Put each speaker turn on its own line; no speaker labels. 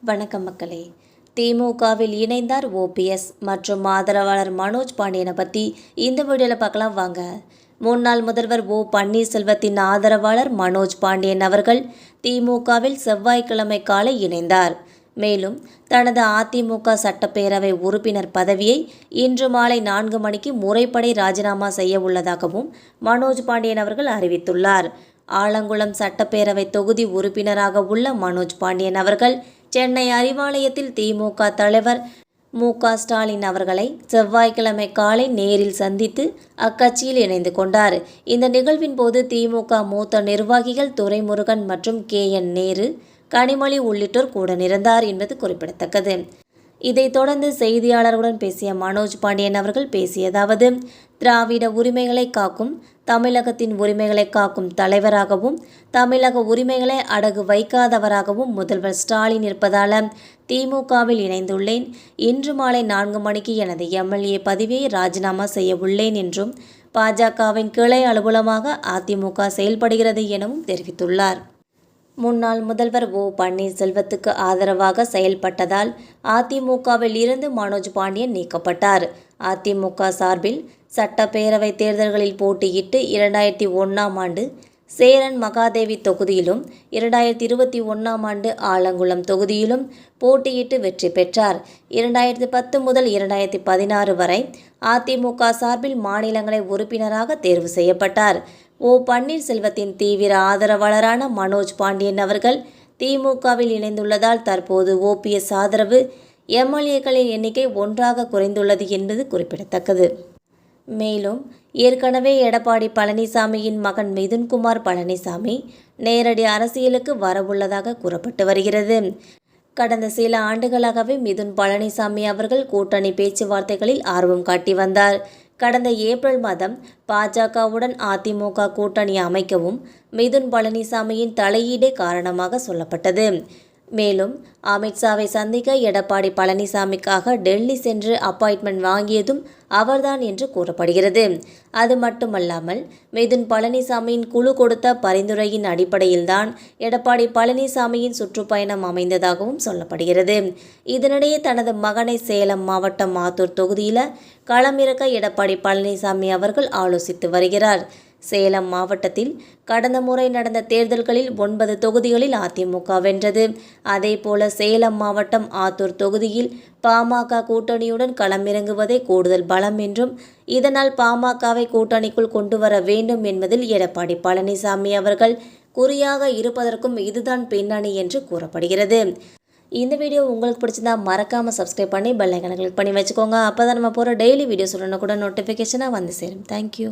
வணக்கம் மக்களே. திமுகவில் இணைந்தார் ஓபிஎஸ் மற்றும் ஆதரவாளர் மனோஜ் பாண்டியனை பற்றி இந்த வீடியோவில் பார்க்கலாம் வாங்க. முன்னாள் முதல்வர் ஓ பன்னீர்செல்வத்தின் ஆதரவாளர் மனோஜ் பாண்டியன் அவர்கள் திமுகவில் செவ்வாய்க்கிழமை காலை இணைந்தார். மேலும் தனது அதிமுக சட்டப்பேரவை உறுப்பினர் பதவியை இன்று மாலை 4 மணிக்கு முறைப்படி ராஜினாமா செய்ய உள்ளதாகவும் மனோஜ் பாண்டியன் அவர்கள் அறிவித்துள்ளார். ஆலங்குளம் சட்டப்பேரவை தொகுதி உறுப்பினராக உள்ள மனோஜ் பாண்டியன் அவர்கள் சென்னை அறிவாலயத்தில் திமுக தலைவர் மு.க. ஸ்டாலின் அவர்களை செவ்வாய்க்கிழமை காலை நேரில் சந்தித்து அக்கட்சியில் இணைந்து கொண்டார். இந்த நிகழ்வின் போது திமுக மூத்த நிர்வாகிகள் துரைமுருகன் மற்றும் கே.என். நேரு, கனிமொழி உள்ளிட்டோர் உடனிருந்தார் என்பது குறிப்பிடத்தக்கது. இதைத் தொடர்ந்து செய்தியாளர்களுடன் பேசிய மனோஜ் பாண்டியன் அவர்கள் பேசியதாவது: திராவிட உரிமைகளை காக்கும், தமிழகத்தின் உரிமைகளை காக்கும் தலைவராகவும் தமிழக உரிமைகளை அடகு வைக்காதவராகவும் முதல்வர் ஸ்டாலின் இருப்பதால் திமுகவில் இணைந்துள்ளேன். இன்று மாலை 4 மணிக்கு எனது எம்எல்ஏ பதவியை ராஜினாமா செய்ய உள்ளேன் என்றும் பாஜகவின் கிளை அலுவலமாக அதிமுக செயல்படுகிறது எனவும் தெரிவித்துள்ளார். முன்னாள் முதல்வர் ஓ பன்னீர்செல்வத்துக்கு ஆதரவாக செயல்பட்டதால் அதிமுகவில் இருந்து மனோஜ் பாண்டியன் நீக்கப்பட்டார். அதிமுக சார்பில் சட்டப்பேரவை தேர்தல்களில் போட்டியிட்டு 2001ஆம் ஆண்டு சேரன் மகாதேவி தொகுதியிலும் 2021ஆம் ஆண்டு ஆலங்குளம் தொகுதியிலும் போட்டியிட்டு வெற்றி பெற்றார். 2010 முதல் 2016 வரை அதிமுக சார்பில் மாநிலங்களவை உறுப்பினராக தேர்வு செய்யப்பட்டார். ஓ பன்னீர்செல்வத்தின் தீவிர ஆதரவாளரான மனோஜ் பாண்டியன் அவர்கள் திமுகவில் இணைந்துள்ளதால் தற்போது ஓபிஎஸ் ஆதரவு எம்எல்ஏக்களின் எண்ணிக்கை 1ஆக குறைந்துள்ளது என்பது குறிப்பிடத்தக்கது. மேலும் ஏற்கனவே எடப்பாடி பழனிசாமியின் மகன் மிதுன்குமார் பழனிசாமி நேரடி அரசியலுக்கு வரவுள்ளதாக கூறப்பட்டு வருகிறது. கடந்த சில ஆண்டுகளாகவே மிதுன் பழனிசாமி அவர்கள் கூட்டணி பேச்சுவார்த்தைகளில் ஆர்வம் காட்டி வந்தார். கடந்த ஏப்ரல் மாதம் பாஜகவுடன் அதிமுக கூட்டணி அமைக்கவும் மிதுன் பழனிசாமியின் தலையீடே காரணமாக சொல்லப்பட்டது. மேலும் அமித்ஷாவை சந்திக்க எடப்பாடி பழனிசாமிக்காக டெல்லி சென்று அப்பாயின்மெண்ட் வாங்கியதும் அவர்தான் என்று கூறப்படுகிறது. அது மட்டுமல்லாமல் மிதுன் பழனிசாமியின் குழு கொடுத்த பரிந்துரையின் அடிப்படையில்தான் எடப்பாடி பழனிசாமியின் சுற்றுப்பயணம் அமைந்ததாகவும் சொல்லப்படுகிறது. இதனிடையே தனது மகனை சேலம் மாவட்டம் ஆத்தூர் தொகுதியில் களமிறக்க எடப்பாடி பழனிசாமி அவர்கள் ஆலோசித்து வருகிறார். சேலம் மாவட்டத்தில் கடந்த முறை நடந்த தேர்தல்களில் 9 தொகுதிகளில் அதிமுக வென்றது. அதேபோல சேலம் மாவட்டம் ஆத்தூர் தொகுதியில் பாமக கூட்டணியுடன் களமிறங்குவதே கூடுதல் பலம் என்றும் இதனால் பாமகவை கூட்டணிக்குள் கொண்டு வர வேண்டும் என்பதில் எடப்பாடி பழனிசாமி அவர்கள் குறியாக இருப்பதற்கும் இதுதான் பின்னணி என்று கூறப்படுகிறது. இந்த வீடியோ உங்களுக்கு பிடிச்சிருந்தா மறக்காமல் சப்ஸ்கிரைப் பண்ணி பெல் ஐகானை கிளிக் பண்ணி வச்சுக்கோங்க. அப்போ தான் நம்ம போகிற டெய்லி வீடியோஸ் உடனுக்குடன் நோட்டிஃபிகேஷனாக வந்து சேரும். தேங்க்யூ.